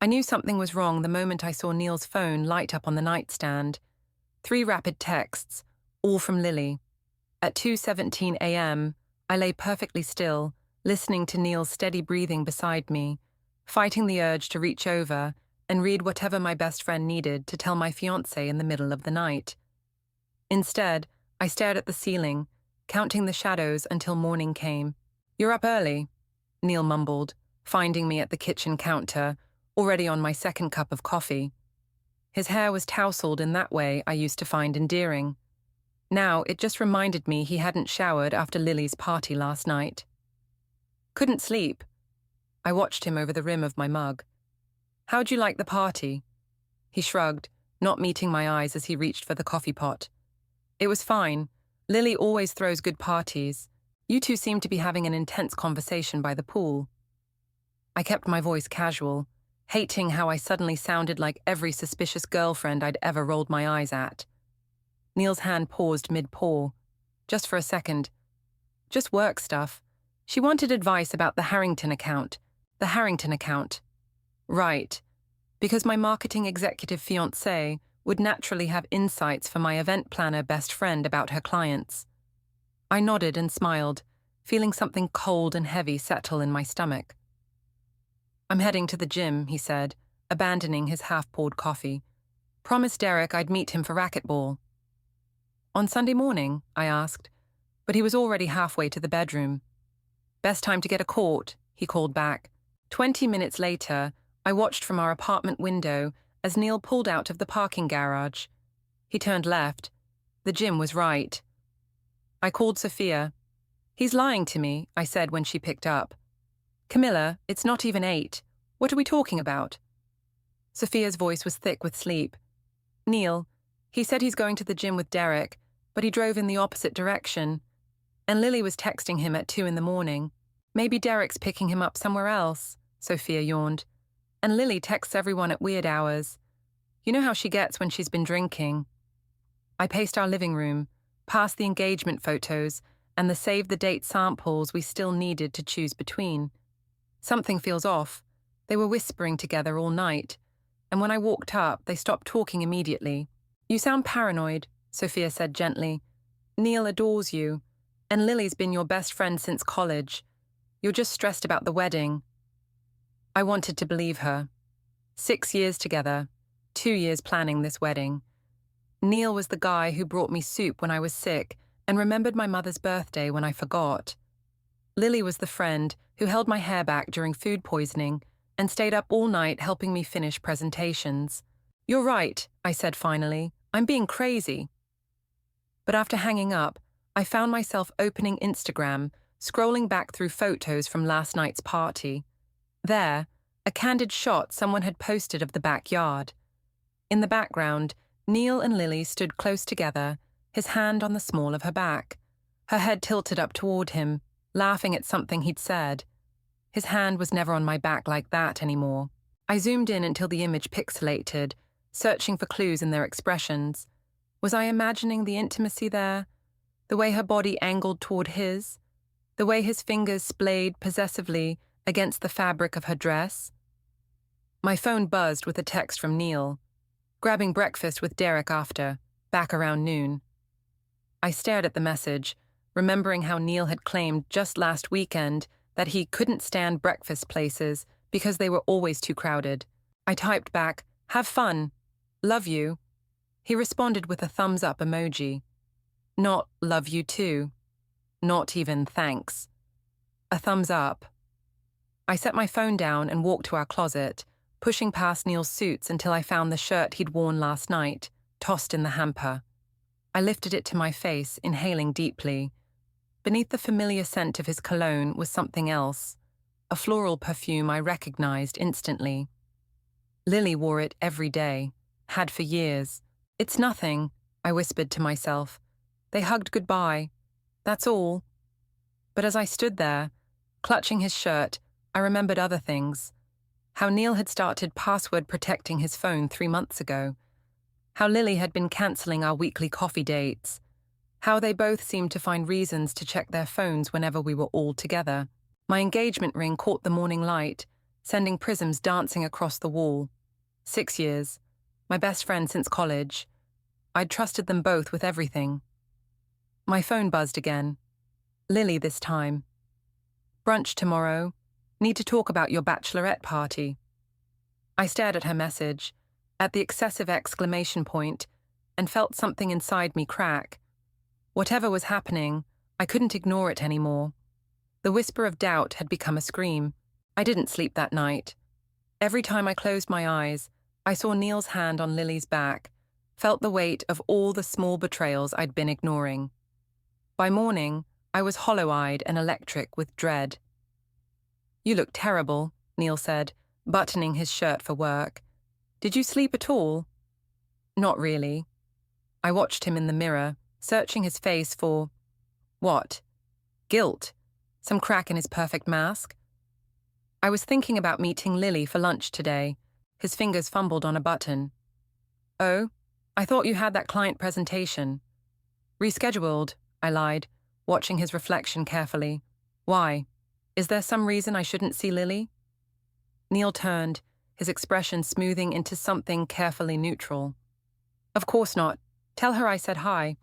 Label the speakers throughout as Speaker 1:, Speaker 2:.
Speaker 1: I knew something was wrong the moment I saw Neil's phone light up on the nightstand. 3 rapid texts, all from Lily. At 2:17 a.m., I lay perfectly still, listening to Neil's steady breathing beside me, fighting the urge to reach over and read whatever my best friend needed to tell my fiancé in the middle of the night. Instead, I stared at the ceiling, counting the shadows until morning came. "You're up early," Neil mumbled, finding me at the kitchen counter, already on my second cup of coffee. His hair was tousled in that way I used to find endearing. Now it just reminded me he hadn't showered after Lily's party last night. "Couldn't sleep." I watched him over the rim of my mug. "How'd you like the party?" He shrugged, not meeting my eyes as he reached for the coffee pot. "It was fine. Lily always throws good parties. You two seem to be having an intense conversation by the pool." I kept my voice casual, hating how I suddenly sounded like every suspicious girlfriend I'd ever rolled my eyes at. Neil's hand paused mid-pour. Just for a second. "Just work stuff. She wanted advice about the Harrington account." "The Harrington account." "Right. Because my marketing executive fiancé would naturally have insights for my event planner best friend about her clients." I nodded and smiled, feeling something cold and heavy settle in my stomach. "I'm heading to the gym," he said, abandoning his half-poured coffee. "Promised Derek I'd meet him for racquetball." "On Sunday morning?" I asked, but he was already halfway to the bedroom. "Best time to get a court," he called back. 20 minutes later, I watched from our apartment window as Neil pulled out of the parking garage. He turned left. The gym was right. I called Sophia. "He's lying to me," I said when she picked up. "Camilla, it's not even 8. What are we talking about?" Sophia's voice was thick with sleep. "Neil, he said he's going to the gym with Derek, but he drove in the opposite direction. And Lily was texting him at 2 in the morning. Maybe Derek's picking him up somewhere else," Sophia yawned. "And Lily texts everyone at weird hours. You know how she gets when she's been drinking." I paced our living room, past the engagement photos and the save-the-date samples we still needed to choose between. Something feels off. They were whispering together all night, and when I walked up, they stopped talking immediately. "You sound paranoid," Sophia said gently. "Neil adores you, and Lily's been your best friend since college. You're just stressed about the wedding." I wanted to believe her. 6 years together, 2 years planning this wedding. Neil was the guy who brought me soup when I was sick and remembered my mother's birthday when I forgot. Lily was the friend who held my hair back during food poisoning and stayed up all night helping me finish presentations. "You're right," I said finally. "I'm being crazy." But after hanging up, I found myself opening Instagram, scrolling back through photos from last night's party. There, a candid shot someone had posted of the backyard. In the background, Neil and Lily stood close together, his hand on the small of her back, her head tilted up toward him, laughing at something he'd said. His hand was never on my back like that anymore. I zoomed in until the image pixelated, searching for clues in their expressions. Was I imagining the intimacy there? The way her body angled toward his? The way his fingers splayed possessively against the fabric of her dress? My phone buzzed with a text from Neil. "Grabbing breakfast with Derek after, back around noon." I stared at the message, remembering how Neil had claimed just last weekend that he couldn't stand breakfast places because they were always too crowded. I typed back, "Have fun. Love you." He responded with a thumbs-up emoji. Not "love you too." Not even "thanks." A thumbs up. I set my phone down and walked to our closet, pushing past Neil's suits until I found the shirt he'd worn last night, tossed in the hamper. I lifted it to my face, inhaling deeply. Beneath the familiar scent of his cologne was something else, a floral perfume I recognized instantly. Lily wore it every day, had for years. "It's nothing," I whispered to myself. They hugged goodbye. That's all. But as I stood there, clutching his shirt, I remembered other things. How Neil had started password protecting his phone 3 months ago. How Lily had been cancelling our weekly coffee dates. How they both seemed to find reasons to check their phones whenever we were all together. My engagement ring caught the morning light, sending prisms dancing across the wall. 6 years. My best friend since college. I'd trusted them both with everything. My phone buzzed again. Lily this time. Brunch tomorrow. Need to talk about your bachelorette party. I stared at her message, at the excessive exclamation point, and felt something inside me crack. Whatever was happening, I couldn't ignore it anymore. The whisper of doubt had become a scream. I didn't sleep that night. Every time I closed my eyes, I saw Neil's hand on Lily's back, felt the weight of all the small betrayals I'd been ignoring. By morning, I was hollow-eyed and electric with dread. "You look terrible," Neil said, buttoning his shirt for work. "Did you sleep at all?" "Not really." I watched him in the mirror, searching his face for... what? Guilt? Some crack in his perfect mask? I was thinking about meeting Lily for lunch today. His fingers fumbled on a button. "Oh, I thought you had that client presentation." "Rescheduled," I lied, watching his reflection carefully. "Why? Is there some reason I shouldn't see Lily?" Neil turned, his expression smoothing into something carefully neutral. "Of course not. Tell her I said hi."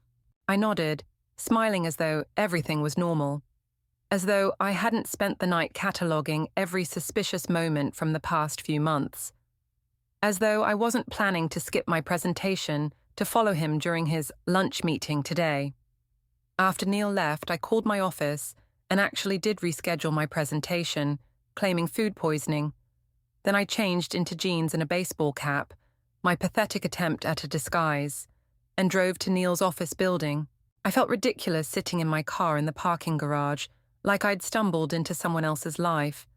Speaker 1: I nodded, smiling as though everything was normal. As though I hadn't spent the night cataloguing every suspicious moment from the past few months. As though I wasn't planning to skip my presentation to follow him during his lunch meeting today. After Neil left, I called my office and actually did reschedule my presentation, claiming food poisoning. Then I changed into jeans and a baseball cap, my pathetic attempt at a disguise, and drove to Neil's office building. I felt ridiculous sitting in my car in the parking garage, like I'd stumbled into someone else's life.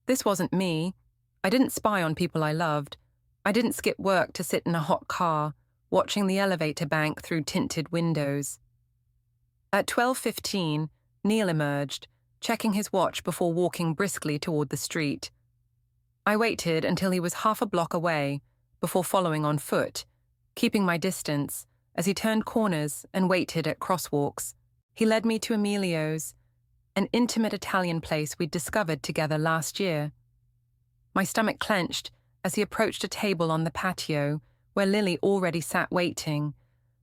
Speaker 1: This wasn't me. I didn't spy on people I loved. I didn't skip work to sit in a hot car, watching the elevator bank through tinted windows. At 12:15, Neil emerged, checking his watch before walking briskly toward the street. I waited until he was half a block away, before following on foot, keeping my distance, as he turned corners and waited at crosswalks. He led me to Emilio's, an intimate Italian place we'd discovered together last year. My stomach clenched as he approached a table on the patio where Lily already sat waiting,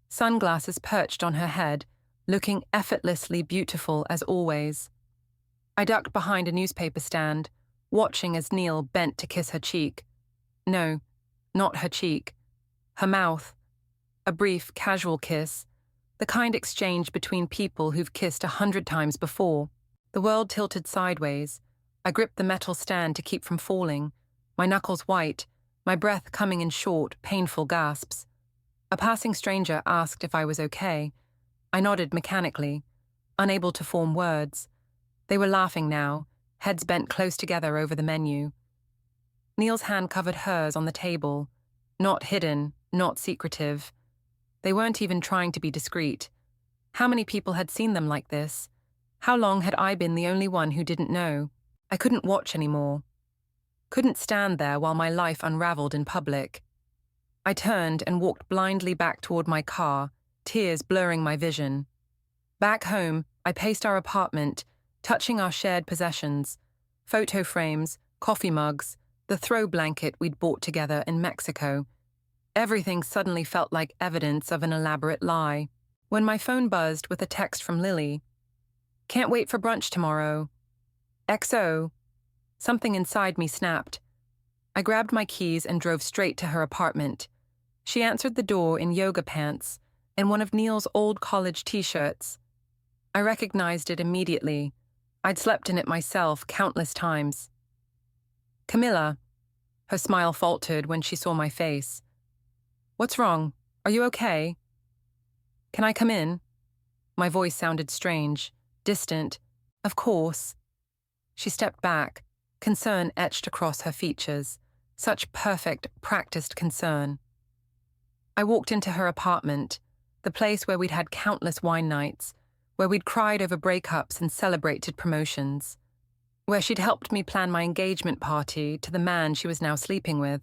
Speaker 1: sunglasses perched on her head, looking effortlessly beautiful as always. I ducked behind a newspaper stand, watching as Neil bent to kiss her cheek. No, not her cheek. Her mouth. A brief, casual kiss, the kind exchanged between people who've kissed 100 times before. The world tilted sideways. I gripped the metal stand to keep from falling, my knuckles white, my breath coming in short, painful gasps. A passing stranger asked if I was okay. I nodded mechanically, unable to form words. They were laughing now, heads bent close together over the menu. Neil's hand covered hers on the table, not hidden, not secretive. They weren't even trying to be discreet. How many people had seen them like this? How long had I been the only one who didn't know? I couldn't watch anymore. Couldn't stand there while my life unraveled in public. I turned and walked blindly back toward my car, tears blurring my vision. Back home, I paced our apartment, touching our shared possessions, photo frames, coffee mugs, the throw blanket we'd bought together in Mexico. Everything suddenly felt like evidence of an elaborate lie. When my phone buzzed with a text from Lily, "Can't wait for brunch tomorrow. XO." Something inside me snapped. I grabbed my keys and drove straight to her apartment. She answered the door in yoga pants and one of Neil's old college t-shirts. I recognized it immediately. I'd slept in it myself countless times. "Camilla." Her smile faltered when she saw my face. "What's wrong? Are you okay?" "Can I come in?" My voice sounded strange, distant. "Of course." She stepped back, concern etched across her features. Such perfect, practiced concern. I walked into her apartment, the place where we'd had countless wine nights, where we'd cried over breakups and celebrated promotions, where she'd helped me plan my engagement party to the man she was now sleeping with.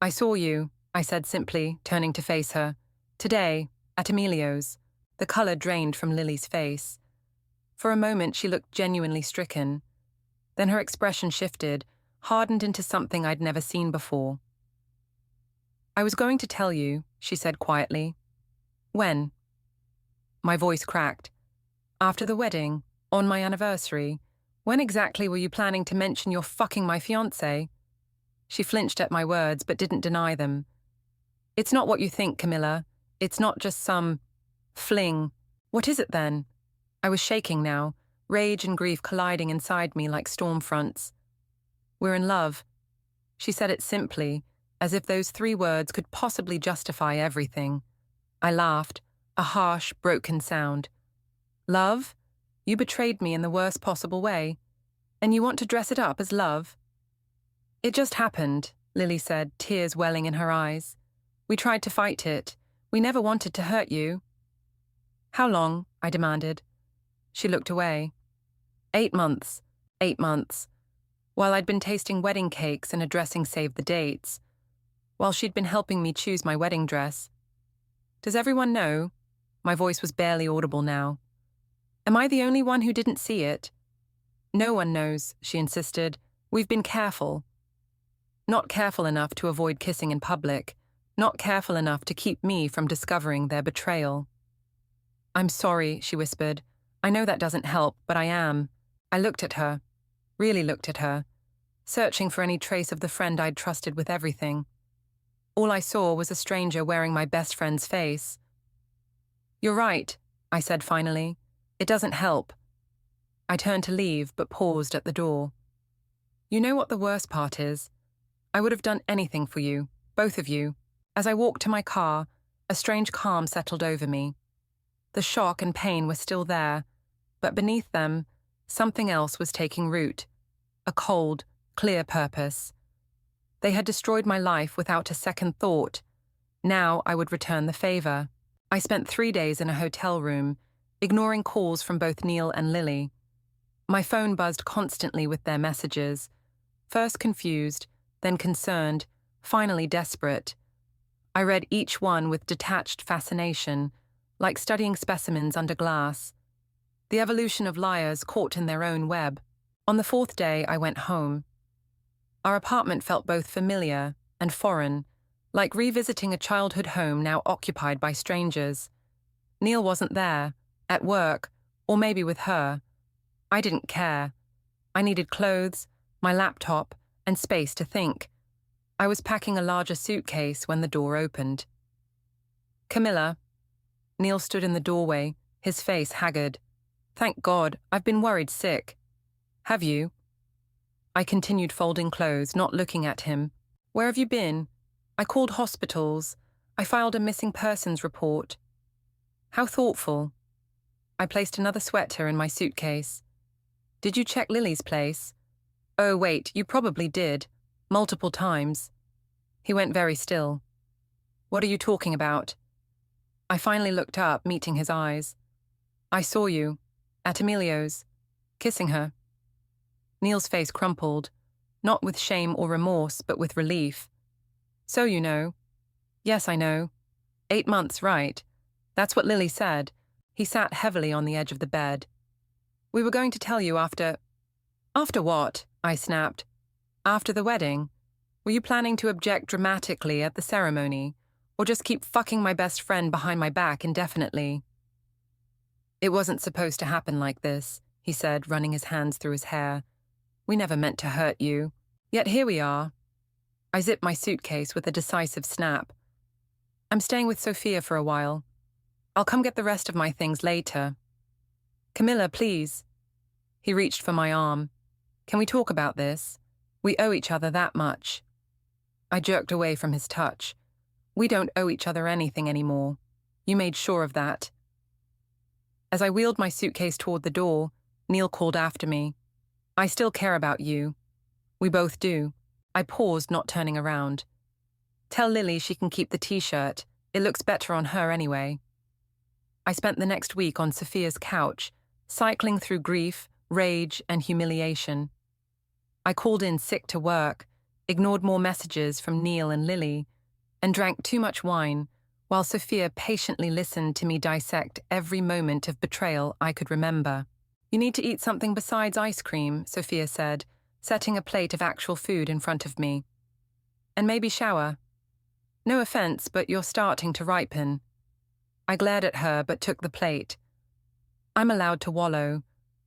Speaker 1: "I saw you," I said simply, turning to face her. "Today, at Emilio's." The color drained from Lily's face. For a moment she looked genuinely stricken. Then her expression shifted, hardened into something I'd never seen before. "I was going to tell you," she said quietly. "When?" My voice cracked. "After the wedding, on my anniversary. When exactly were you planning to mention you're fucking my fiancé?" She flinched at my words but didn't deny them. "It's not what you think, Camilla. It's not just some fling. What is it then?" I was shaking now, rage and grief colliding inside me like storm fronts. "We're in love." She said it simply, as if those 3 words could possibly justify everything. I laughed, a harsh, broken sound. "Love? You betrayed me in the worst possible way. And you want to dress it up as love?" "It just happened," Lily said, tears welling in her eyes. "We tried to fight it. We never wanted to hurt you." "How long?" I demanded. She looked away. 8 months. 8 months. While I'd been tasting wedding cakes and addressing Save the Dates. While she'd been helping me choose my wedding dress. "Does everyone know?" My voice was barely audible now. "Am I the only one who didn't see it?" "No one knows," she insisted. "We've been careful." Not careful enough to avoid kissing in public. Not careful enough to keep me from discovering their betrayal. "I'm sorry," she whispered. "I know that doesn't help, but I am." I looked at her. Really looked at her. Searching for any trace of the friend I'd trusted with everything. All I saw was a stranger wearing my best friend's face. "You're right," I said finally. "It doesn't help." I turned to leave, but paused at the door. "You know what the worst part is? I would have done anything for you, both of you." As I walked to my car, a strange calm settled over me. The shock and pain were still there, but beneath them, something else was taking root. A cold, clear purpose. They had destroyed my life without a second thought. Now I would return the favor. I spent 3 days in a hotel room, ignoring calls from both Neil and Lily. My phone buzzed constantly with their messages. First confused, then concerned, finally desperate. I read each one with detached fascination, like studying specimens under glass. The evolution of liars caught in their own web. On the 4th day, I went home. Our apartment felt both familiar and foreign, like revisiting a childhood home now occupied by strangers. Neil wasn't there, at work, or maybe with her. I didn't care. I needed clothes, my laptop, and space to think. I was packing a larger suitcase when the door opened. "Camilla." Neil stood in the doorway, his face haggard. "Thank God, I've been worried sick." "Have you?" I continued folding clothes, not looking at him. "Where have you been?" "I called hospitals. I filed a missing persons report." "How thoughtful." I placed another sweater in my suitcase. "Did you check Lily's place?" "Oh, wait, you probably did. Multiple times." He went very still. "What are you talking about?" I finally looked up, meeting his eyes. "I saw you. At Emilio's. Kissing her." Neil's face crumpled, not with shame or remorse, but with relief. "So you know." "Yes, I know. 8 months, right? That's what Lily said." He sat heavily on the edge of the bed. "We were going to tell you after—" "After what?" I snapped. "After the wedding. Were you planning to object dramatically at the ceremony, or just keep fucking my best friend behind my back indefinitely?" "It wasn't supposed to happen like this," he said, running his hands through his hair. "We never meant to hurt you. Yet here we are." I zipped my suitcase with a decisive snap. "I'm staying with Sophia for a while. I'll come get the rest of my things later." "Camilla, please." He reached for my arm. "Can we talk about this? We owe each other that much." I jerked away from his touch. "We don't owe each other anything anymore. You made sure of that." As I wheeled my suitcase toward the door, Neil called after me. "I still care about you." "We both do." I paused, not turning around. "Tell Lily she can keep the t-shirt. It looks better on her anyway." I spent the next week on Sophia's couch, cycling through grief, rage, and humiliation. I called in sick to work, ignored more messages from Neil and Lily, and drank too much wine, while Sophia patiently listened to me dissect every moment of betrayal I could remember. "You need to eat something besides ice cream," Sophia said, setting a plate of actual food in front of me. And maybe shower. No offense, but you're starting to ripen. I glared at her but took the plate. I'm allowed to wallow.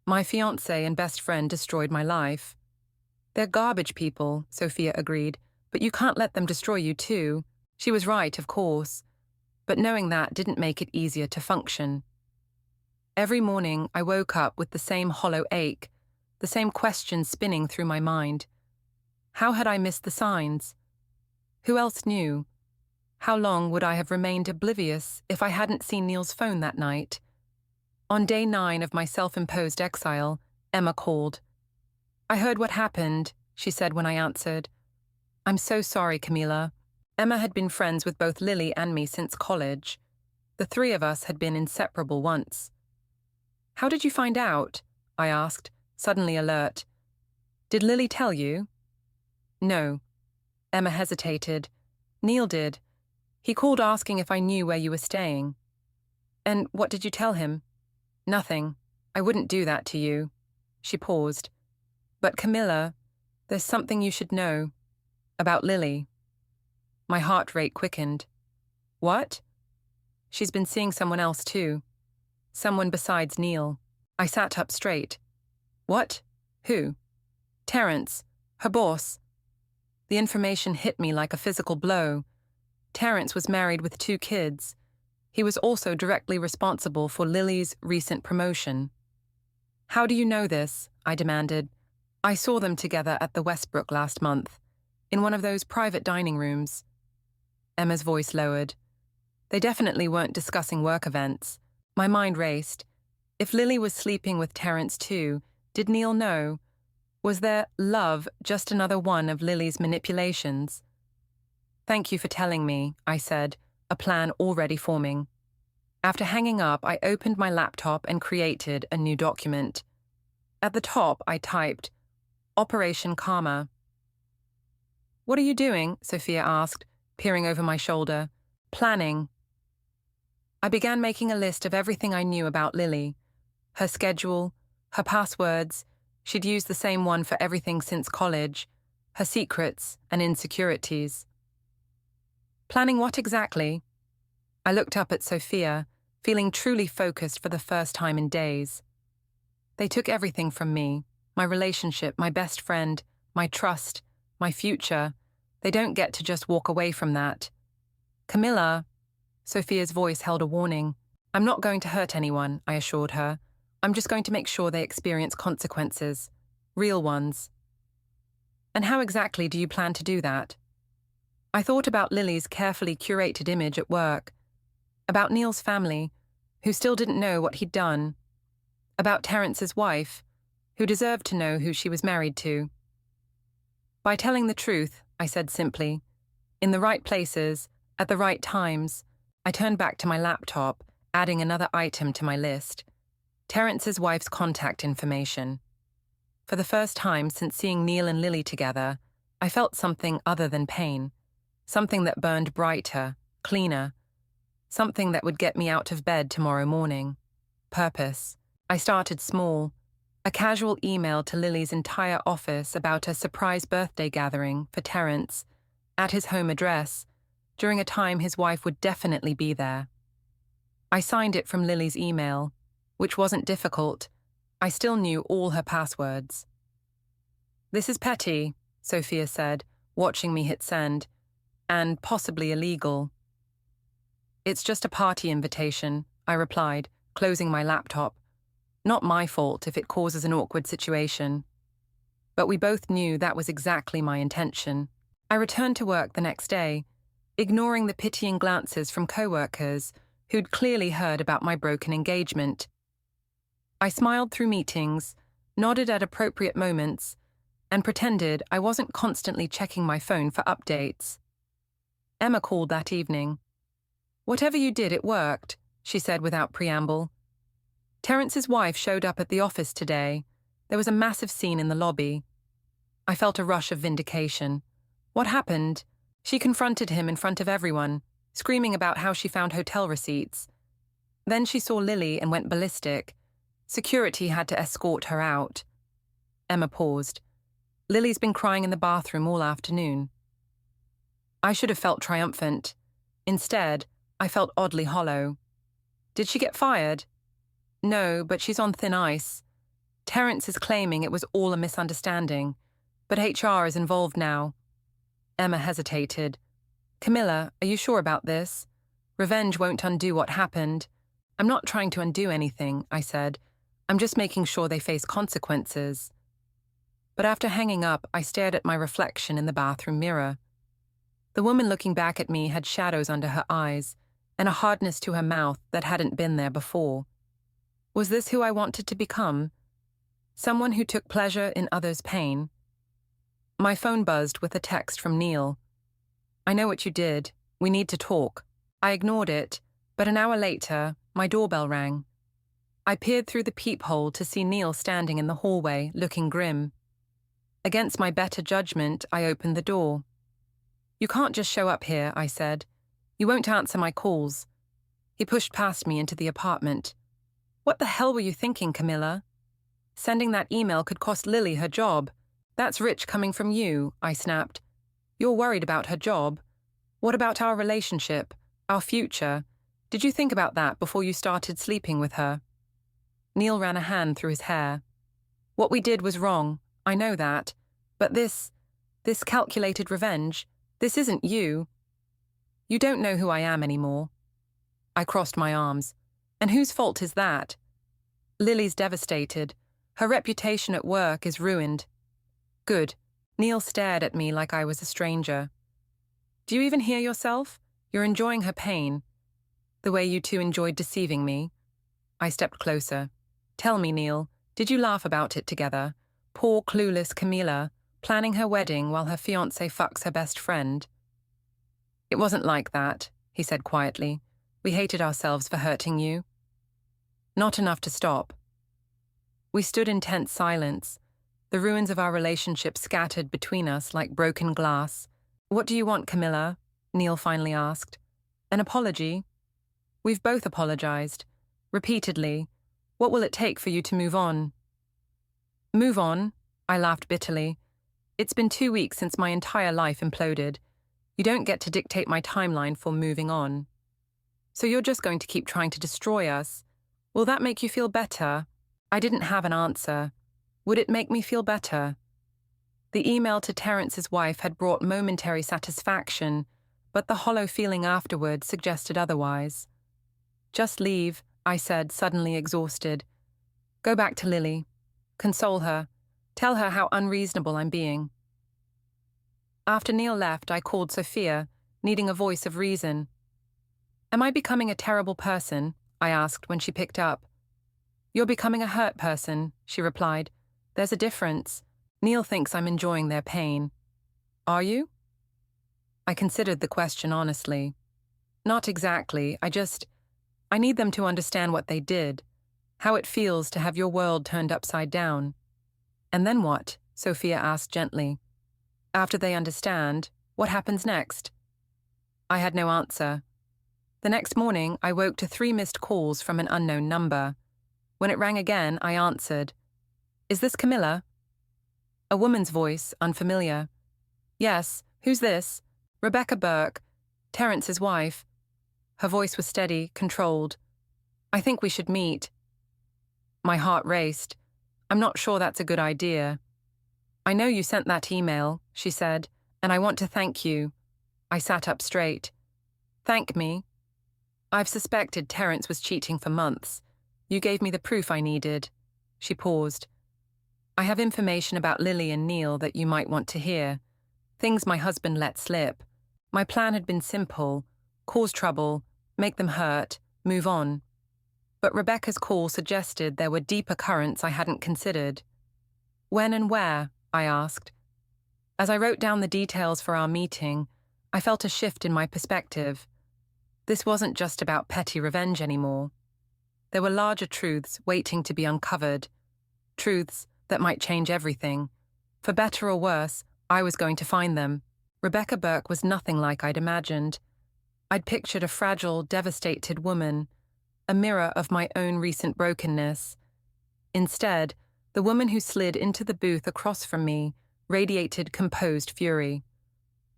Speaker 1: My fiancé and best friend destroyed my life. They're garbage people, Sophia agreed, but you can't let them destroy you too. She was right, of course, but knowing that didn't make it easier to function. Every morning I woke up with the same hollow ache, the same questions spinning through my mind. How had I missed the signs? Who else knew? How long would I have remained oblivious if I hadn't seen Neil's phone that night? On day 9 of my self-imposed exile, Emma called. I heard what happened, she said when I answered. I'm so sorry, Camila. Emma had been friends with both Lily and me since college. The three of us had been inseparable once. How did you find out? I asked, suddenly alert. Did Lily tell you? No. Emma hesitated. Neil did. He called asking if I knew where you were staying. And what did you tell him? Nothing. I wouldn't do that to you. She paused. But Camilla, there's something you should know. About Lily. My heart rate quickened. What? She's been seeing someone else too. Someone besides Neil. I sat up straight. What? Who? Terence, her boss. The information hit me like a physical blow. Terence was married with 2 kids. He was also directly responsible for Lily's recent promotion. How do you know this? I demanded. I saw them together at the Westbrook last month, in one of those private dining rooms. Emma's voice lowered. They definitely weren't discussing work events. My mind raced. If Lily was sleeping with Terence too, did Neil know? Was their love just another one of Lily's manipulations? Thank you for telling me, I said, a plan already forming. After hanging up, I opened my laptop and created a new document. At the top, I typed, Operation Karma. What are you doing? Sophia asked, peering over my shoulder. Planning. I began making a list of everything I knew about Lily. Her schedule, her passwords, she'd used the same one for everything since college, her secrets and insecurities. Planning what exactly? I looked up at Sophia, feeling truly focused for the first time in days. They took everything from me, my relationship, my best friend, my trust, my future. They don't get to just walk away from that. Camilla, Sophia's voice held a warning. I'm not going to hurt anyone, I assured her. I'm just going to make sure they experience consequences. Real ones. And how exactly do you plan to do that? I thought about Lily's carefully curated image at work, about Neil's family, who still didn't know what he'd done, about Terence's wife, who deserved to know who she was married to. By telling the truth, I said simply, in the right places, at the right times. I turned back to my laptop, adding another item to my list. Terence's wife's contact information. For the first time since seeing Neil and Lily together, I felt something other than pain. Something that burned brighter, cleaner. Something that would get me out of bed tomorrow morning. Purpose. I started small. A casual email to Lily's entire office about a surprise birthday gathering for Terence, at his home address, during a time his wife would definitely be there. I signed it from Lily's email, which wasn't difficult. I still knew all her passwords. This is petty, Sophia said, watching me hit send, and possibly illegal. It's just a party invitation, I replied, closing my laptop. Not my fault if it causes an awkward situation. But we both knew that was exactly my intention. I returned to work the next day, ignoring the pitying glances from co-workers who'd clearly heard about my broken engagement. I smiled through meetings, nodded at appropriate moments, and pretended I wasn't constantly checking my phone for updates. Emma called that evening. Whatever you did, it worked, she said without preamble. Terence's wife showed up at the office today. There was a massive scene in the lobby. I felt a rush of vindication. What happened? She confronted him in front of everyone, screaming about how she found hotel receipts. Then she saw Lily and went ballistic. Security had to escort her out. Emma paused. Lily's been crying in the bathroom all afternoon. I should have felt triumphant. Instead, I felt oddly hollow. Did she get fired? No, but she's on thin ice. Terence is claiming it was all a misunderstanding, but HR is involved now. Emma hesitated. Camilla, are you sure about this? Revenge won't undo what happened. I'm not trying to undo anything, I said. I'm just making sure they face consequences. But after hanging up, I stared at my reflection in the bathroom mirror. The woman looking back at me had shadows under her eyes and a hardness to her mouth that hadn't been there before. Was this who I wanted to become? Someone who took pleasure in others' pain? My phone buzzed with a text from Neil. I know what you did. We need to talk. I ignored it, but an hour later, my doorbell rang. I peered through the peephole to see Neil standing in the hallway, looking grim. Against my better judgment, I opened the door. You can't just show up here, I said. You won't answer my calls. He pushed past me into the apartment. What the hell were you thinking, Camilla? Sending that email could cost Lily her job. That's rich coming from you, I snapped. You're worried about her job. What about our relationship, our future? Did you think about that before you started sleeping with her? Neil ran a hand through his hair. What we did was wrong, I know that. But this calculated revenge, this isn't you. You don't know who I am anymore. I crossed my arms. And whose fault is that? Lily's devastated. Her reputation at work is ruined. Good. Neil stared at me like I was a stranger. Do you even hear yourself? You're enjoying her pain. The way you two enjoyed deceiving me. I stepped closer. Tell me, Neil, did you laugh about it together? Poor clueless Camilla, planning her wedding while her fiancé fucks her best friend. It wasn't like that, he said quietly. We hated ourselves for hurting you. Not enough to stop. We stood in tense silence, the ruins of our relationship scattered between us like broken glass. What do you want, Camilla? Neil finally asked. An apology? We've both apologized. Repeatedly. What will it take for you to move on? Move on? I laughed bitterly. It's been 2 weeks since my entire life imploded. You don't get to dictate my timeline for moving on. So you're just going to keep trying to destroy us? Will that make you feel better? I didn't have an answer. Would it make me feel better? The email to Terence's wife had brought momentary satisfaction, but the hollow feeling afterward suggested otherwise. Just leave, I said, suddenly exhausted. Go back to Lily. Console her. Tell her how unreasonable I'm being. After Neil left, I called Sophia, needing a voice of reason. Am I becoming a terrible person? I asked when she picked up. You're becoming a hurt person, she replied. There's a difference. Neil thinks I'm enjoying their pain. Are you? I considered the question honestly. Not exactly, I need them to understand what they did, how it feels to have your world turned upside down. And then what? Sophia asked gently. After they understand, what happens next? I had no answer. The next morning, I woke to 3 missed calls from an unknown number. When it rang again, I answered. Is this Camilla? A woman's voice, unfamiliar. Yes, who's this? Rebecca Burke, Terence's wife. Her voice was steady, controlled. I think we should meet. My heart raced. I'm not sure that's a good idea. I know you sent that email, she said, and I want to thank you. I sat up straight. Thank me? I've suspected Terence was cheating for months. You gave me the proof I needed. She paused. I have information about Lily and Neil that you might want to hear. Things my husband let slip. My plan had been simple. Cause trouble, make them hurt, move on. But Rebecca's call suggested there were deeper currents I hadn't considered. When and where? I asked. As I wrote down the details for our meeting, I felt a shift in my perspective. This wasn't just about petty revenge anymore. There were larger truths waiting to be uncovered. Truths that might change everything. For better or worse, I was going to find them. Rebecca Burke was nothing like I'd imagined. I'd pictured a fragile, devastated woman, a mirror of my own recent brokenness. Instead, the woman who slid into the booth across from me radiated composed fury.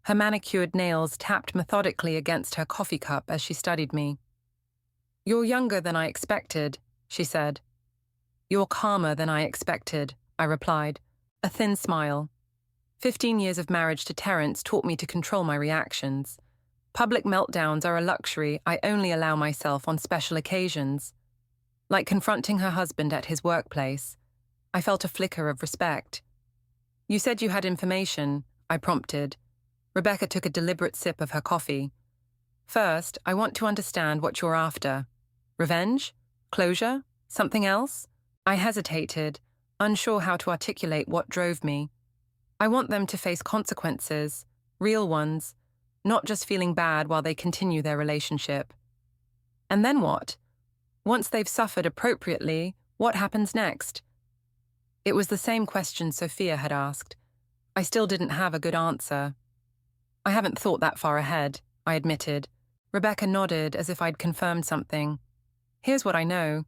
Speaker 1: Her manicured nails tapped methodically against her coffee cup as she studied me. "You're younger than I expected," she said. "You're calmer than I expected," I replied, a thin smile. 15 years of marriage to Terence taught me to control my reactions. Public meltdowns are a luxury I only allow myself on special occasions. Like confronting her husband at his workplace, I felt a flicker of respect. "You said you had information," I prompted. Rebecca took a deliberate sip of her coffee. "First, I want to understand what you're after. Revenge? Closure? Something else?" I hesitated, unsure how to articulate what drove me. "I want them to face consequences, real ones, not just feeling bad while they continue their relationship." "And then what? Once they've suffered appropriately, what happens next?" It was the same question Sophia had asked. I still didn't have a good answer. "I haven't thought that far ahead," I admitted. Rebecca nodded as if I'd confirmed something. "Here's what I know.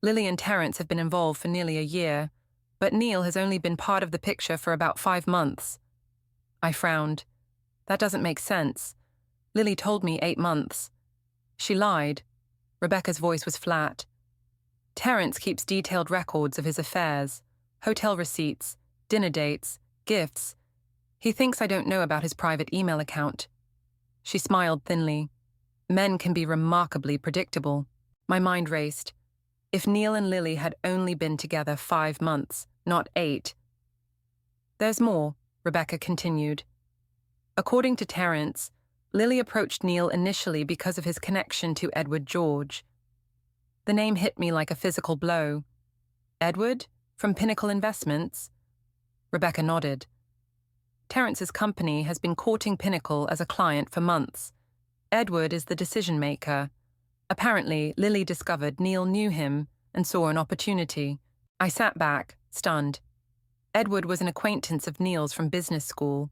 Speaker 1: Lily and Terence have been involved for nearly a year, but Neil has only been part of the picture for about 5 months. I frowned. That doesn't make sense. Lily told me 8 months. She lied. Rebecca's voice was flat. Terence keeps detailed records of his affairs, hotel receipts, dinner dates, gifts. He thinks I don't know about his private email account. She smiled thinly. Men can be remarkably predictable. My mind raced. If Neil and Lily had only been together 5 months, not 8. "There's more," Rebecca continued. "According to Terence, Lily approached Neil initially because of his connection to Edward George." The name hit me like a physical blow. "Edward? From Pinnacle Investments?" Rebecca nodded. "Terence's company has been courting Pinnacle as a client for months. Edward is the decision-maker. Apparently, Lily discovered Neil knew him and saw an opportunity." I sat back, stunned. Edward was an acquaintance of Neil's from business school.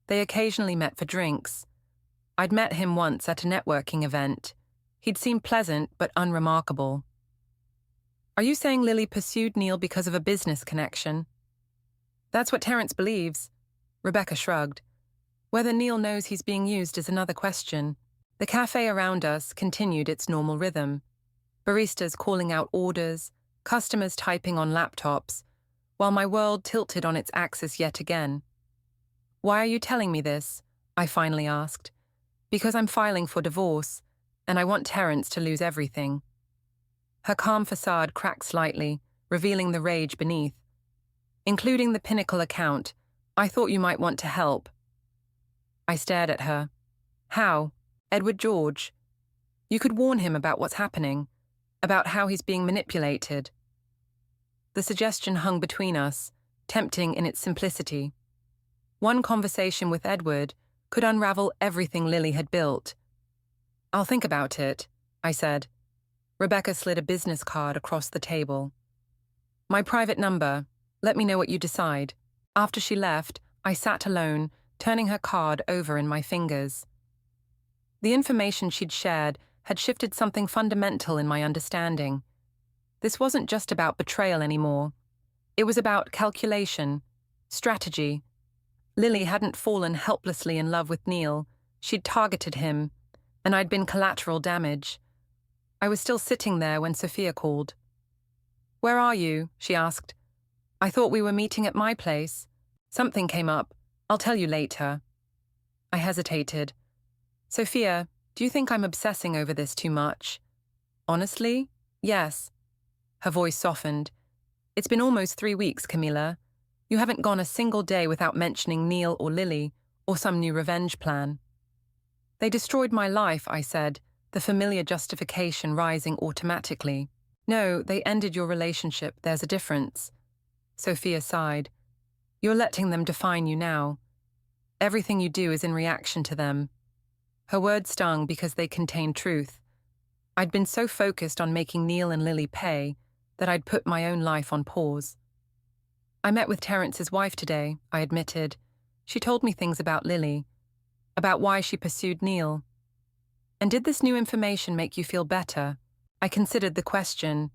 Speaker 1: They occasionally met for drinks. I'd met him once at a networking event. He'd seemed pleasant but unremarkable. "Are you saying Lily pursued Neil because of a business connection?" "That's what Terence believes." Rebecca shrugged. "Whether Neil knows he's being used is another question." The cafe around us continued its normal rhythm. Baristas calling out orders, customers typing on laptops, while my world tilted on its axis yet again. "Why are you telling me this?" I finally asked. "Because I'm filing for divorce, and I want Terence to lose everything." Her calm facade cracked slightly, revealing the rage beneath. "Including the Pinnacle account. I thought you might want to help." I stared at her. "How? Edward George? You could warn him about what's happening, about how he's being manipulated." The suggestion hung between us, tempting in its simplicity. One conversation with Edward could unravel everything Lily had built. "I'll think about it," I said. Rebecca slid a business card across the table. "My private number. Let me know what you decide." After she left, I sat alone, turning her card over in my fingers. The information she'd shared had shifted something fundamental in my understanding. This wasn't just about betrayal anymore. It was about calculation, strategy. Lily hadn't fallen helplessly in love with Neil. She'd targeted him, and I'd been collateral damage. I was still sitting there when Sophia called. "Where are you?" she asked. "I thought we were meeting at my place. Something came up. I'll tell you later." I hesitated. "Sophia, do you think I'm obsessing over this too much?" "Honestly, yes." Her voice softened. "It's been almost 3 weeks, Camilla. You haven't gone a single day without mentioning Neil or Lily, or some new revenge plan." "They destroyed my life," I said, the familiar justification rising automatically. "No, they ended your relationship. There's a difference." Sophia sighed. "You're letting them define you now. Everything you do is in reaction to them." Her words stung because they contained truth. I'd been so focused on making Neil and Lily pay that I'd put my own life on pause. "I met with Terence's wife today," I admitted. "She told me things about Lily, about why she pursued Neil." "And did this new information make you feel better?" I considered the question.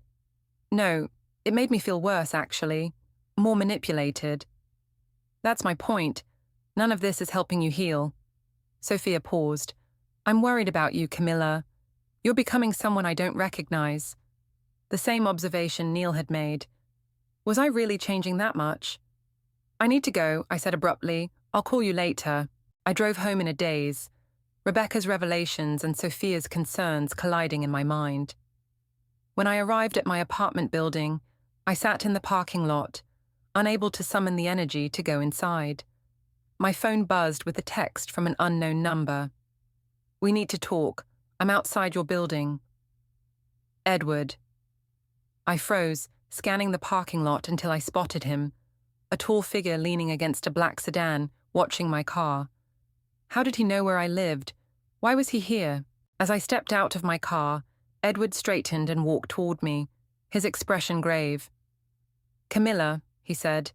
Speaker 1: "No, it made me feel worse, actually. More manipulated." That's my point. None of this is helping you heal. Sophia paused. I'm worried about you, Camilla. You're becoming someone I don't recognize. The same observation Neil had made. Was I really changing that much? I need to go, I said abruptly. I'll call you later. I drove home in a daze, Rebecca's revelations and Sophia's concerns colliding in my mind. When I arrived at my apartment building, I sat in the parking lot, unable to summon the energy to go inside. My phone buzzed with a text from an unknown number. We need to talk. I'm outside your building. Edward. I froze, scanning the parking lot until I spotted him, a tall figure leaning against a black sedan, watching my car. How did he know where I lived? Why was he here? As I stepped out of my car, Edward straightened and walked toward me, his expression grave. Camilla, he said,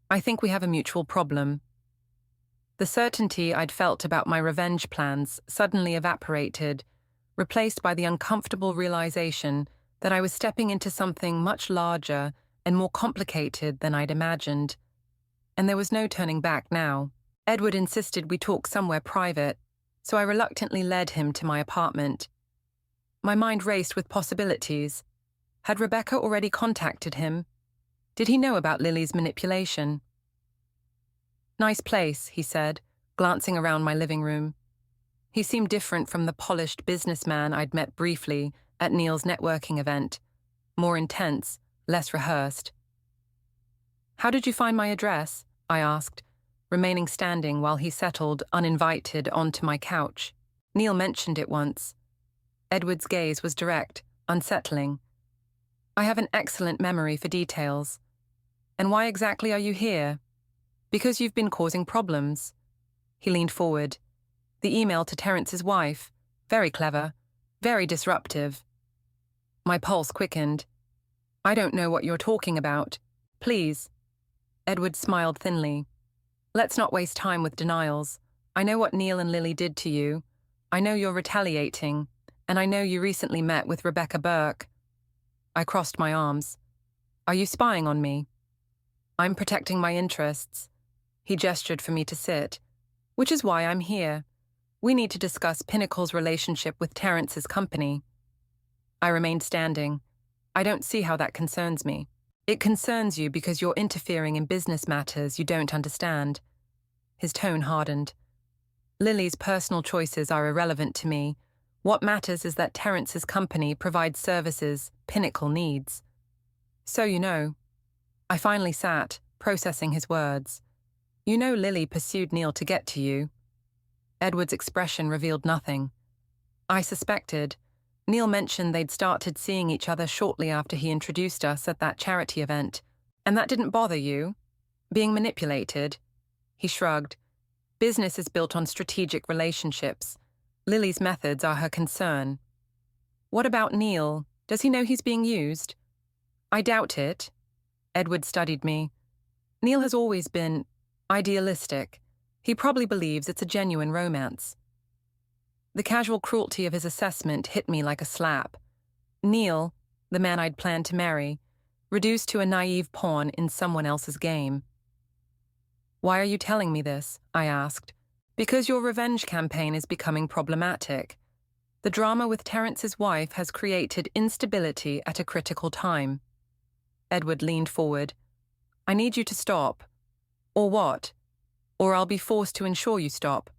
Speaker 1: I think we have a mutual problem. The certainty I'd felt about my revenge plans suddenly evaporated, replaced by the uncomfortable realization that I was stepping into something much larger and more complicated than I'd imagined. And there was no turning back now. Edward insisted we talk somewhere private, so I reluctantly led him to my apartment. My mind raced with possibilities. Had Rebecca already contacted him? Did he know about Lily's manipulation? Nice place, he said, glancing around my living room. He seemed different from the polished businessman I'd met briefly at Neil's networking event. More intense, less rehearsed. How did you find my address? I asked, remaining standing while he settled uninvited onto my couch. Neil mentioned it once. Edward's gaze was direct, unsettling. I have an excellent memory for details. And why exactly are you here? Because you've been causing problems. He leaned forward. The email to Terrence's wife. Very clever. Very disruptive. My pulse quickened. I don't know what you're talking about. Please. Edward smiled thinly. Let's not waste time with denials. I know what Neil and Lily did to you. I know you're retaliating. And I know you recently met with Rebecca Burke. I crossed my arms. Are you spying on me? I'm protecting my interests. He gestured for me to sit. Which is why I'm here. We need to discuss Pinnacle's relationship with Terrence's company. I remained standing. I don't see how that concerns me. It concerns you because you're interfering in business matters you don't understand. His tone hardened. Lily's personal choices are irrelevant to me. What matters is that Terrence's company provides services Pinnacle needs. So you know. I finally sat, processing his words. You know Lily pursued Neil to get to you. Edward's expression revealed nothing. I suspected. Neil mentioned they'd started seeing each other shortly after he introduced us at that charity event. And that didn't bother you? Being manipulated? He shrugged. Business is built on strategic relationships. Lily's methods are her concern. What about Neil? Does he know he's being used? I doubt it. Edward studied me. Neil has always been idealistic. He probably believes it's a genuine romance. The casual cruelty of his assessment hit me like a slap. Neil, the man I'd planned to marry, reduced to a naive pawn in someone else's game. Why are you telling me this? I asked. Because your revenge campaign is becoming problematic. The drama with Terrence's wife has created instability at a critical time. Edward leaned forward. I need you to stop. Or what? Or I'll be forced to ensure you stop.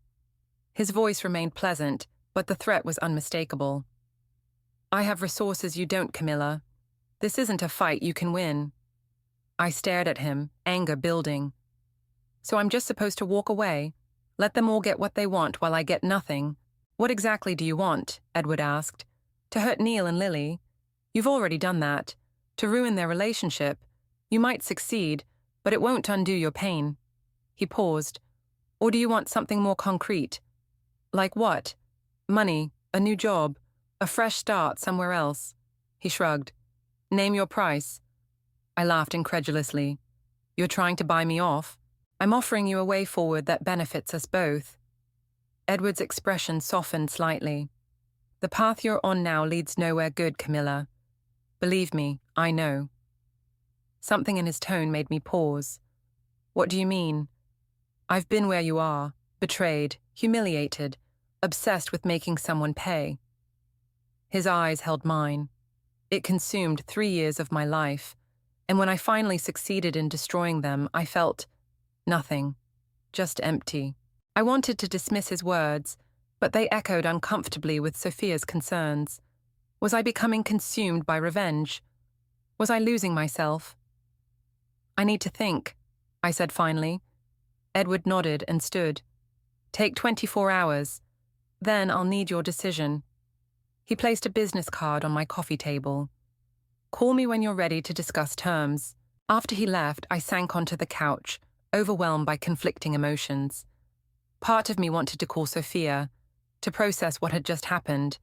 Speaker 1: His voice remained pleasant, but the threat was unmistakable. I have resources you don't, Camilla. This isn't a fight you can win. I stared at him, anger building. So I'm just supposed to walk away? Let them all get what they want while I get nothing? What exactly do you want? Edward asked. To hurt Neil and Lily? You've already done that. To ruin their relationship. You might succeed, but it won't undo your pain. He paused. Or do you want something more concrete? Like what? Money, a new job, a fresh start somewhere else. He shrugged. Name your price. I laughed incredulously. You're trying to buy me off? I'm offering you a way forward that benefits us both. Edward's expression softened slightly. The path you're on now leads nowhere good, Camilla. Believe me, I know. Something in his tone made me pause. What do you mean? I've been where you are, betrayed, humiliated, obsessed with making someone pay. His eyes held mine. It consumed 3 years of my life, and when I finally succeeded in destroying them, I felt nothing, just empty. I wanted to dismiss his words, but they echoed uncomfortably with Sophia's concerns. Was I becoming consumed by revenge? Was I losing myself? I need to think, I said finally. Edward nodded and stood. Take 24 hours. Then I'll need your decision. He placed a business card on my coffee table. Call me when you're ready to discuss terms. After he left, I sank onto the couch, overwhelmed by conflicting emotions. Part of me wanted to call Sophia, to process what had just happened,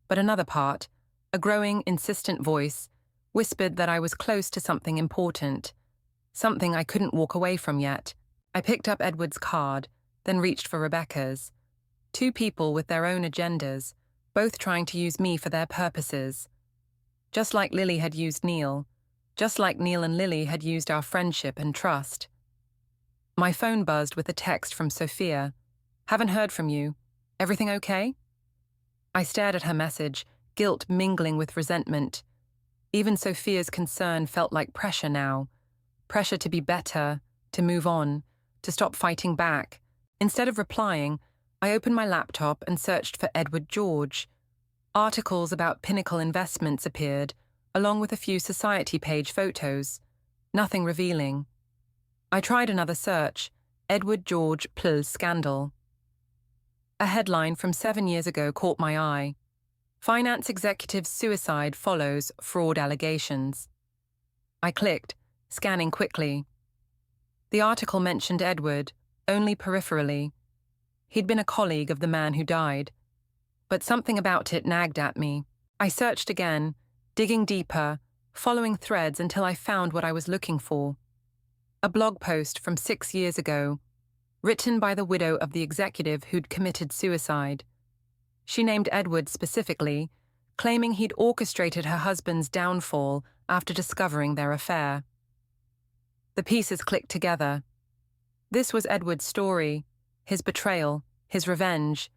Speaker 1: but another part, a growing, insistent voice, whispered that I was close to something important, something I couldn't walk away from yet. I picked up Edward's card, then reached for Rebecca's. Two people with their own agendas, both trying to use me for their purposes. Just like Lily had used Neil, just like Neil and Lily had used our friendship and trust. My phone buzzed with a text from Sophia. Haven't heard from you. Everything okay? I stared at her message, guilt mingling with resentment. Even Sophia's concern felt like pressure now. Pressure to be better, to move on, to stop fighting back. Instead of replying, I opened my laptop and searched for Edward George. Articles about Pinnacle Investments appeared, along with a few society page photos. Nothing revealing. I tried another search, Edward George Pl scandal. A headline from 7 years ago caught my eye. Finance executive's suicide follows fraud allegations. I clicked, scanning quickly. The article mentioned Edward, only peripherally. He'd been a colleague of the man who died. But something about it nagged at me. I searched again, digging deeper, following threads until I found what I was looking for. A blog post from 6 years ago, written by the widow of the executive who'd committed suicide. She named Edward specifically, claiming he'd orchestrated her husband's downfall after discovering their affair. The pieces clicked together. This was Edward's story, his betrayal, his revenge,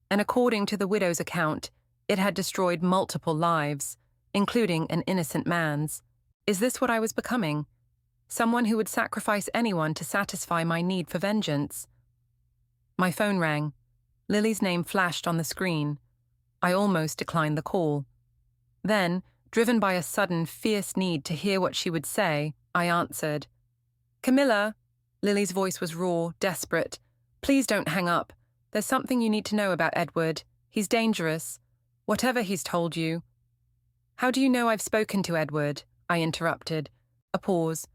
Speaker 1: and according to the widow's account, it had destroyed multiple lives, including an innocent man's. Is this what I was becoming? Someone who would sacrifice anyone to satisfy my need for vengeance? My phone rang. Lily's name flashed on the screen. I almost declined the call. Then, driven by a sudden, fierce need to hear what she would say, I answered. Camilla, Lily's voice was raw, desperate. Please don't hang up. There's something you need to know about Edward. He's dangerous. Whatever he's told you. How do you know I've spoken to Edward? I interrupted. A pause.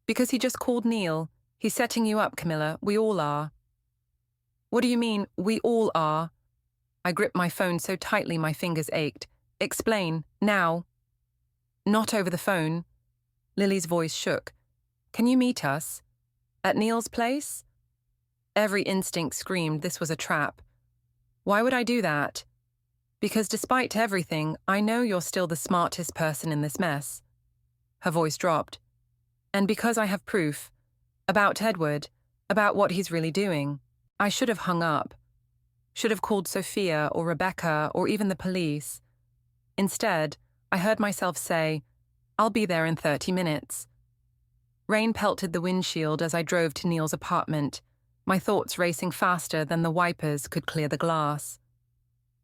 Speaker 1: Because he just called Neil. He's setting you up, Camilla. We all are. What do you mean, we all are? I gripped my phone so tightly my fingers ached. Explain, now. Not over the phone. Lily's voice shook. Can you meet us? At Neil's place? Every instinct screamed this was a trap. Why would I do that? Because despite everything, I know you're still the smartest person in this mess. Her voice dropped. And because I have proof. About Edward. About what he's really doing. I should have hung up. Should have called Sophia or Rebecca or even the police. Instead, I heard myself say, I'll be there in 30 minutes. Rain pelted the windshield as I drove to Neil's apartment, my thoughts racing faster than the wipers could clear the glass.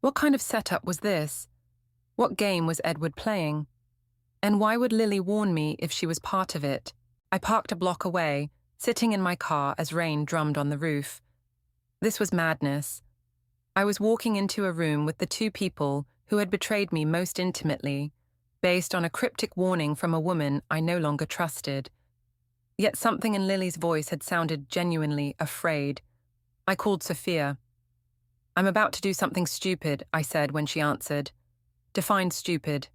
Speaker 1: What kind of setup was this? What game was Edward playing? And why would Lily warn me if she was part of it? I parked a block away, sitting in my car as rain drummed on the roof. This was madness. I was walking into a room with the two people who had betrayed me most intimately, based on a cryptic warning from a woman I no longer trusted. Yet something in Lily's voice had sounded genuinely afraid. I called Sophia. I'm about to do something stupid, I said when she answered. Define stupid.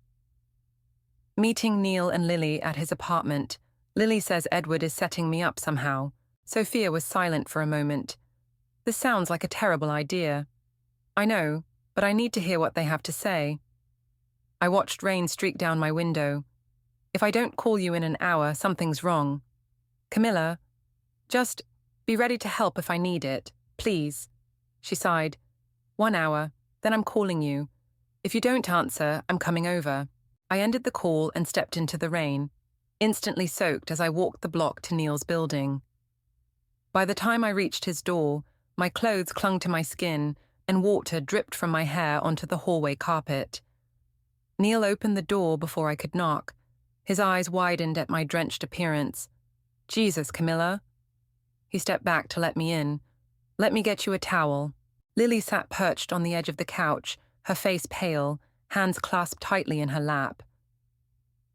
Speaker 1: Meeting Neil and Lily at his apartment. Lily says Edward is setting me up somehow. Sophia was silent for a moment. This sounds like a terrible idea. I know, but I need to hear what they have to say. I watched rain streak down my window. If I don't call you in an hour, something's wrong. Camilla, just Be ready to help if I need it, please. She sighed. 1 hour, then I'm calling you. If you don't answer, I'm coming over. I ended the call and stepped into the rain, instantly soaked as I walked the block to Neil's building. By the time I reached his door, my clothes clung to my skin and water dripped from my hair onto the hallway carpet. Neil opened the door before I could knock. His eyes widened at my drenched appearance. Jesus, Camilla. He stepped back to let me in. Let me get you a towel. Lily sat perched on the edge of the couch, her face pale, hands clasped tightly in her lap.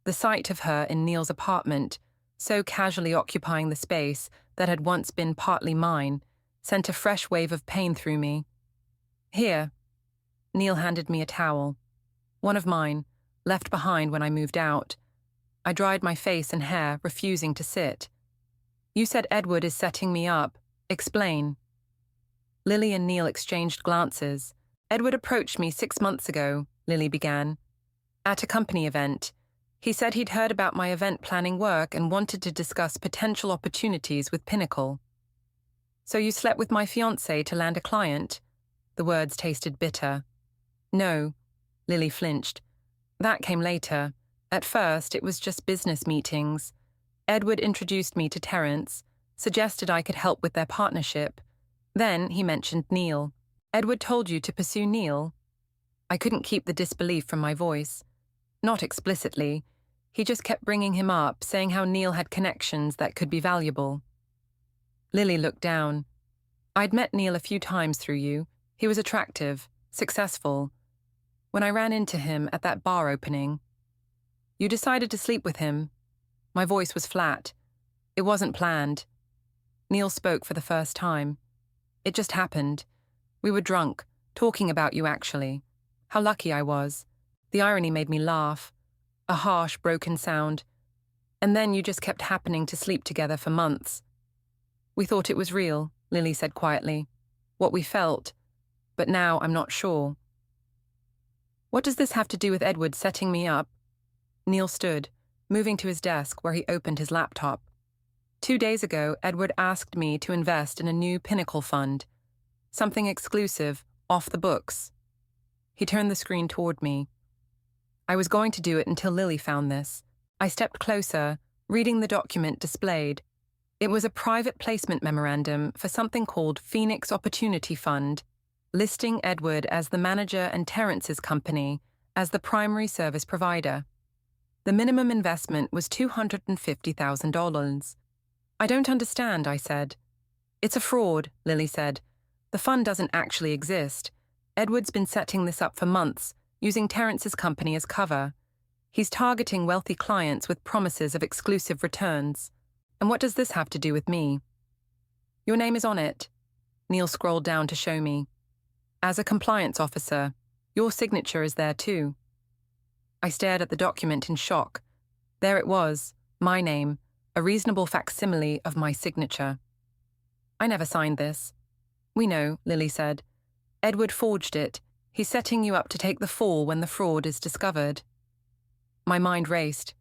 Speaker 1: The sight of her in Neil's apartment, so casually occupying the space that had once been partly mine, sent a fresh wave of pain through me. Here. Neil handed me a towel. One of mine, left behind when I moved out. I dried my face and hair, refusing to sit. You said Edward is setting me up. Explain. Lily and Neil exchanged glances. Edward approached me 6 months ago, Lily began. At a company event. He said he'd heard about my event planning work and wanted to discuss potential opportunities with Pinnacle. So you slept with my fiancé to land a client? The words tasted bitter. No, Lily flinched. That came later. At first, it was just business meetings. Edward introduced me to Terence, suggested I could help with their partnership. Then he mentioned Neil. Edward told you to pursue Neil? I couldn't keep the disbelief from my voice. Not explicitly. He just kept bringing him up, saying how Neil had connections that could be valuable. Lily looked down. I'd met Neil a few times through you. He was attractive, successful. When I ran into him at that bar opening. You decided to sleep with him. My voice was flat. It wasn't planned. Neil spoke for the first time. It just happened. We were drunk, talking about you actually. How lucky I was. The irony made me laugh. A harsh, broken sound. And then you just kept happening to sleep together for months. We thought it was real, Lily said quietly. What we felt. But now I'm not sure. What does this have to do with Edward setting me up? Neil stood, moving to his desk where he opened his laptop. 2 days ago, Edward asked me to invest in a new Pinnacle fund. Something exclusive, off the books. He turned the screen toward me. I was going to do it until Lily found this. I stepped closer, reading the document displayed. It was a private placement memorandum for something called Phoenix Opportunity Fund, listing Edward as the manager and Terence's company as the primary service provider. The minimum investment was $250,000. I don't understand, I said. It's a fraud, Lily said. The fund doesn't actually exist. Edward's been setting this up for months, using Terence's company as cover. He's targeting wealthy clients with promises of exclusive returns. And what does this have to do with me? Your name is on it. Neil scrolled down to show me. As a compliance officer, your signature is there too. I stared at the document in shock. There it was, my name, a reasonable facsimile of my signature. I never signed this. We know, Lily said. Edward forged it. He's setting you up to take the fall when the fraud is discovered. My mind raced.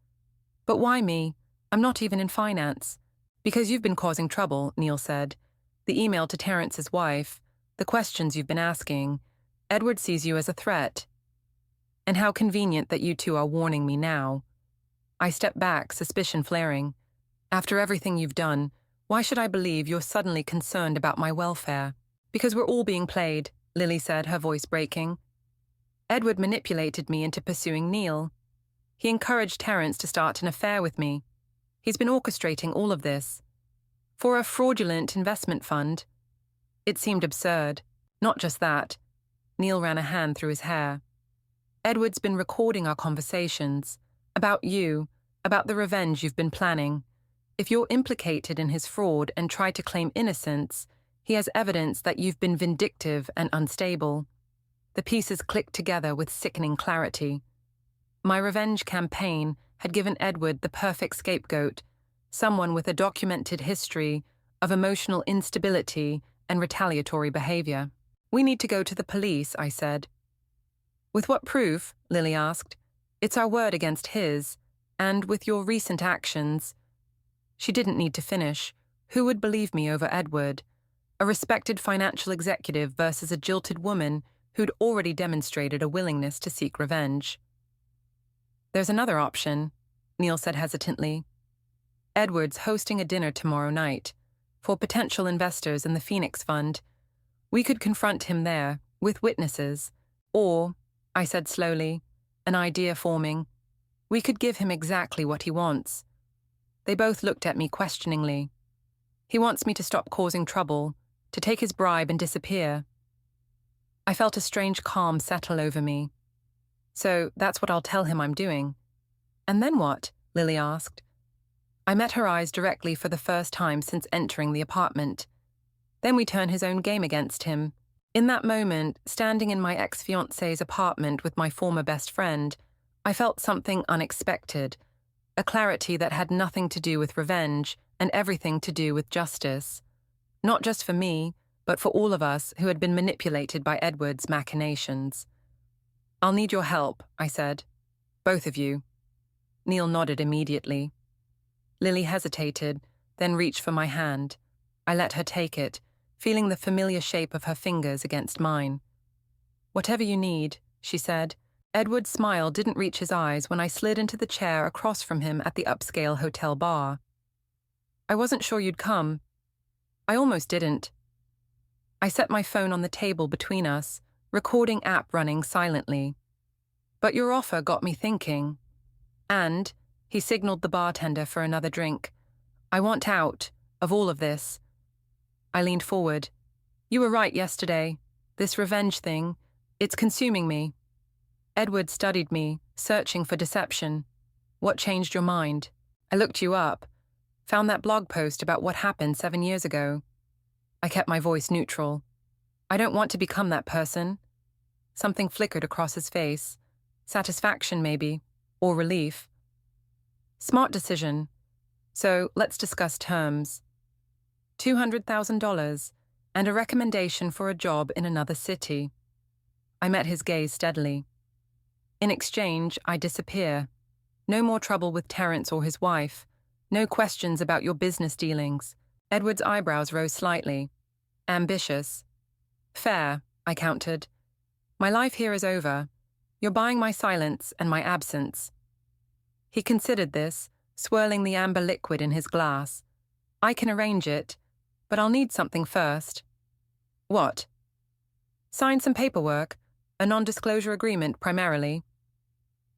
Speaker 1: But why me? I'm not even in finance. Because you've been causing trouble, Neil said. The email to Terence's wife, the questions you've been asking. Edward sees you as a threat. And how convenient that you two are warning me now. I stepped back, suspicion flaring. After everything you've done, why should I believe you're suddenly concerned about my welfare? Because we're all being played, Lily said, her voice breaking. Edward manipulated me into pursuing Neil. He encouraged Terence to start an affair with me. He's been orchestrating all of this. For a fraudulent investment fund. It seemed absurd. Not just that. Neil ran a hand through his hair. Edward's been recording our conversations. About you. About the revenge you've been planning. If you're implicated in his fraud and try to claim innocence, he has evidence that you've been vindictive and unstable. The pieces clicked together with sickening clarity. My revenge campaign had given Edward the perfect scapegoat, someone with a documented history of emotional instability and retaliatory behavior. We need to go to the police, I said. With what proof? Lily asked. It's our word against his, and with your recent actions. She didn't need to finish. Who would believe me over Edward, a respected financial executive versus a jilted woman who'd already demonstrated a willingness to seek revenge? There's another option, Neil said hesitantly. Edward's hosting a dinner tomorrow night for potential investors in the Phoenix Fund. We could confront him there, with witnesses. Or, I said slowly, an idea forming, we could give him exactly what he wants. They both looked at me questioningly. He wants me to stop causing trouble, to take his bribe and disappear. I felt a strange calm settle over me. So that's what I'll tell him I'm doing. And then what? Lily asked. I met her eyes directly for the first time since entering the apartment. Then we turn his own game against him. In that moment, standing in my ex-fiancé's apartment with my former best friend, I felt something unexpected, a clarity that had nothing to do with revenge and everything to do with justice. Not just for me, but for all of us who had been manipulated by Edward's machinations. I'll need your help, I said. Both of you. Neil nodded immediately. Lily hesitated, then reached for my hand. I let her take it, feeling the familiar shape of her fingers against mine. Whatever you need, she said. Edward's smile didn't reach his eyes when I slid into the chair across from him at the upscale hotel bar. I wasn't sure you'd come. I almost didn't. I set my phone on the table between us, recording app running silently. But your offer got me thinking. And, he signaled the bartender for another drink, I want out of all of this. I leaned forward. You were right yesterday. This revenge thing, it's consuming me. Edward studied me, searching for deception. What changed your mind? I looked you up. Found that blog post about what happened 7 years ago. I kept my voice neutral. I don't want to become that person. Something flickered across his face. Satisfaction, maybe, or relief. Smart decision. So let's discuss terms. $200,000 and a recommendation for a job in another city. I met his gaze steadily. In exchange, I disappear. No more trouble with Terence or his wife. No questions about your business dealings. Edward's eyebrows rose slightly. Ambitious. Fair, I countered. My life here is over. You're buying my silence and my absence. He considered this, swirling the amber liquid in his glass. I can arrange it, but I'll need something first. What? Sign some paperwork, a non-disclosure agreement primarily.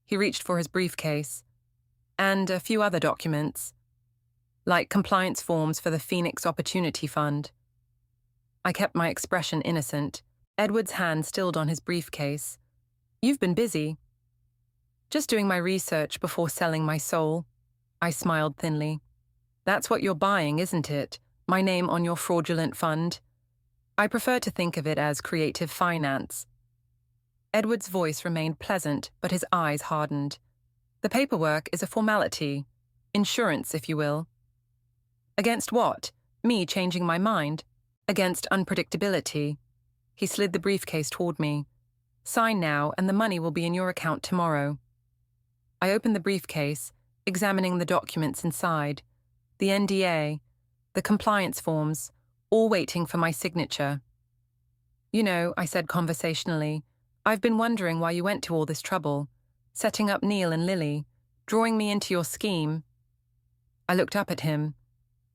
Speaker 1: He reached for his briefcase. And a few other documents, like compliance forms for the Phoenix Opportunity Fund. I kept my expression innocent, Edward's hand stilled on his briefcase. You've been busy. Just doing my research before selling my soul. I smiled thinly. That's what you're buying, isn't it? My name on your fraudulent fund? I prefer to think of it as creative finance. Edward's voice remained pleasant, but his eyes hardened. The paperwork is a formality. Insurance, if you will. Against what? Me changing my mind? Against unpredictability. He slid the briefcase toward me. Sign now, and the money will be in your account tomorrow. I opened the briefcase, examining the documents inside. The NDA, the compliance forms, all waiting for my signature. You know, I said conversationally, I've been wondering why you went to all this trouble, setting up Neil and Lily, drawing me into your scheme. I looked up at him.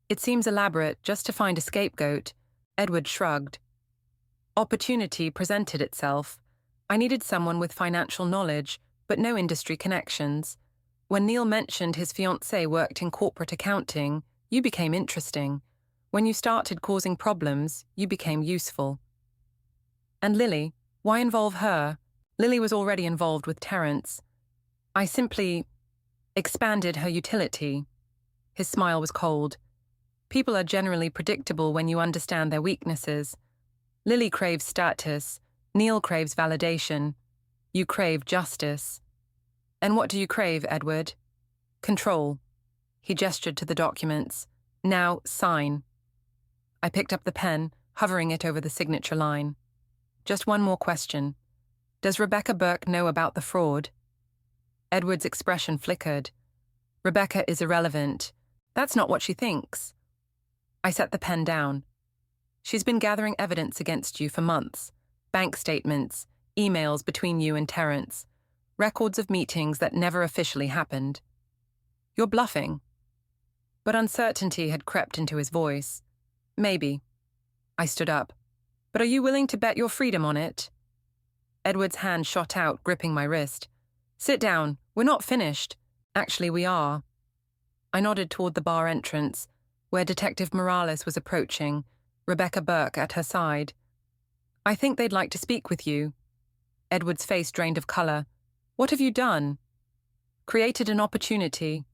Speaker 1: It seems elaborate just to find a scapegoat. Edward shrugged. Opportunity presented itself. I needed someone with financial knowledge, but no industry connections. When Neil mentioned his fiancé worked in corporate accounting, you became interesting. When you started causing problems, you became useful. And Lily, why involve her? Lily was already involved with Terence. I simply expanded her utility. His smile was cold. People are generally predictable when you understand their weaknesses. Lily craves status. Neil craves validation. You crave justice. And what do you crave, Edward? Control. He gestured to the documents. Now, sign. I picked up the pen, hovering it over the signature line. Just one more question. Does Rebecca Burke know about the fraud? Edward's expression flickered. Rebecca is irrelevant. That's not what she thinks. I set the pen down. She's been gathering evidence against you for months. Bank statements, emails between you and Terrence, records of meetings that never officially happened. You're bluffing. But uncertainty had crept into his voice. Maybe. I stood up. But are you willing to bet your freedom on it? Edward's hand shot out, gripping my wrist. Sit down. We're not finished. Actually, we are. I nodded toward the bar entrance, where Detective Morales was approaching, Rebecca Burke at her side. I think they'd like to speak with you. Edward's face drained of color. What have you done? Created an opportunity.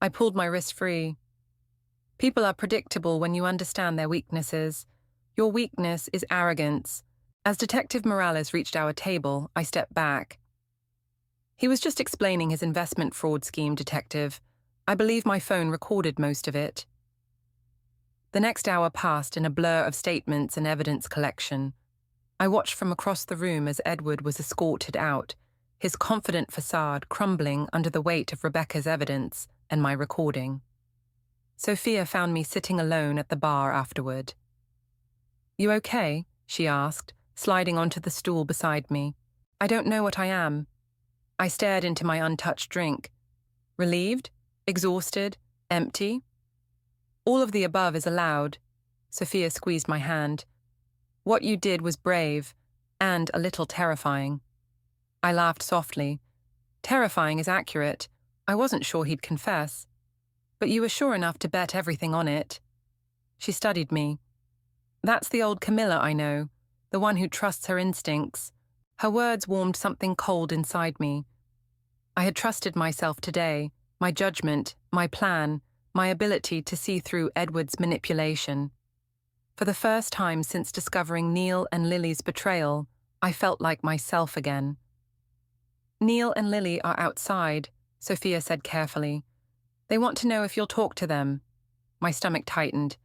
Speaker 1: I pulled my wrist free. People are predictable when you understand their weaknesses. Your weakness is arrogance. As Detective Morales reached our table, I stepped back. He was just explaining his investment fraud scheme, Detective. I believe my phone recorded most of it. The next hour passed in a blur of statements and evidence collection. I watched from across the room as Edward was escorted out, his confident facade crumbling under the weight of Rebecca's evidence and my recording. Sophia found me sitting alone at the bar afterward. You okay? She asked, sliding onto the stool beside me. I don't know what I am. I stared into my untouched drink. Relieved? Exhausted? Empty? All of the above is allowed. Sophia squeezed my hand. What you did was brave, and a little terrifying. I laughed softly. Terrifying is accurate. I wasn't sure he'd confess. But you were sure enough to bet everything on it. She studied me. That's the old Camilla I know, the one who trusts her instincts. Her words warmed something cold inside me. I had trusted myself today, my judgment, my plan, my ability to see through Edward's manipulation. For the first time since discovering Neil and Lily's betrayal, I felt like myself again. Neil and Lily are outside, Sophia said carefully. They want to know if you'll talk to them. My stomach tightened.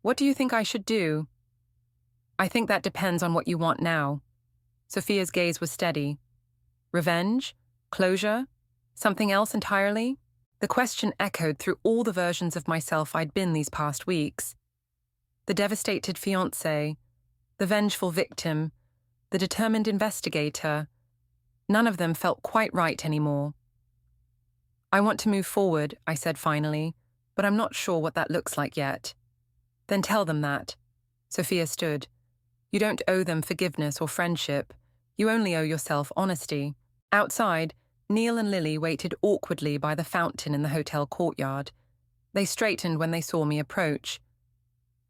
Speaker 1: What do you think I should do? I think that depends on what you want now. Sophia's gaze was steady. Revenge? Closure? Something else entirely? The question echoed through all the versions of myself I'd been these past weeks. The devastated fiancé, the vengeful victim, the determined investigator. None of them felt quite right anymore. I want to move forward, I said finally, but I'm not sure what that looks like yet. Then tell them that. Sophia stood. You don't owe them forgiveness or friendship. You only owe yourself honesty. Outside, Neil and Lily waited awkwardly by the fountain in the hotel courtyard. They straightened when they saw me approach.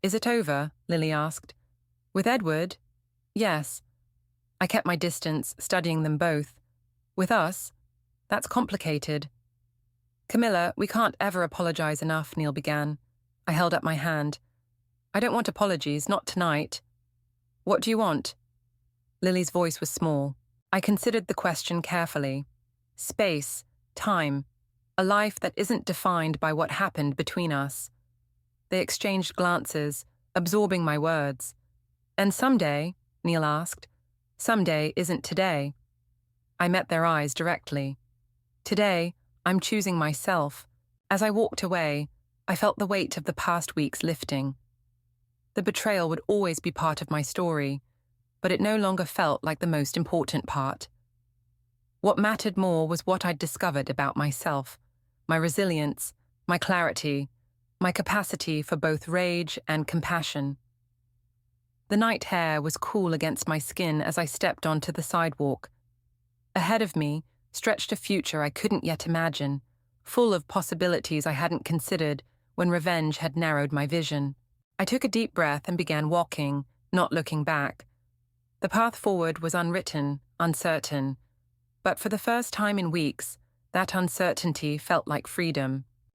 Speaker 1: Is it over? Lily asked. With Edward? Yes. I kept my distance, studying them both. With us? That's complicated. Camilla, we can't ever apologize enough, Neil began. I held up my hand. I don't want apologies, not tonight. What do you want? Lily's voice was small. I considered the question carefully. Space, time, a life that isn't defined by what happened between us. They exchanged glances, absorbing my words. And someday, Neil asked, someday isn't today. I met their eyes directly. Today, I'm choosing myself. As I walked away, I felt the weight of the past weeks lifting. The betrayal would always be part of my story, but it no longer felt like the most important part. What mattered more was what I'd discovered about myself, my resilience, my clarity, my capacity for both rage and compassion. The night air was cool against my skin as I stepped onto the sidewalk. Ahead of me stretched a future I couldn't yet imagine, full of possibilities I hadn't considered when revenge had narrowed my vision. I took a deep breath and began walking, not looking back. The path forward was unwritten, uncertain, but for the first time in weeks, that uncertainty felt like freedom.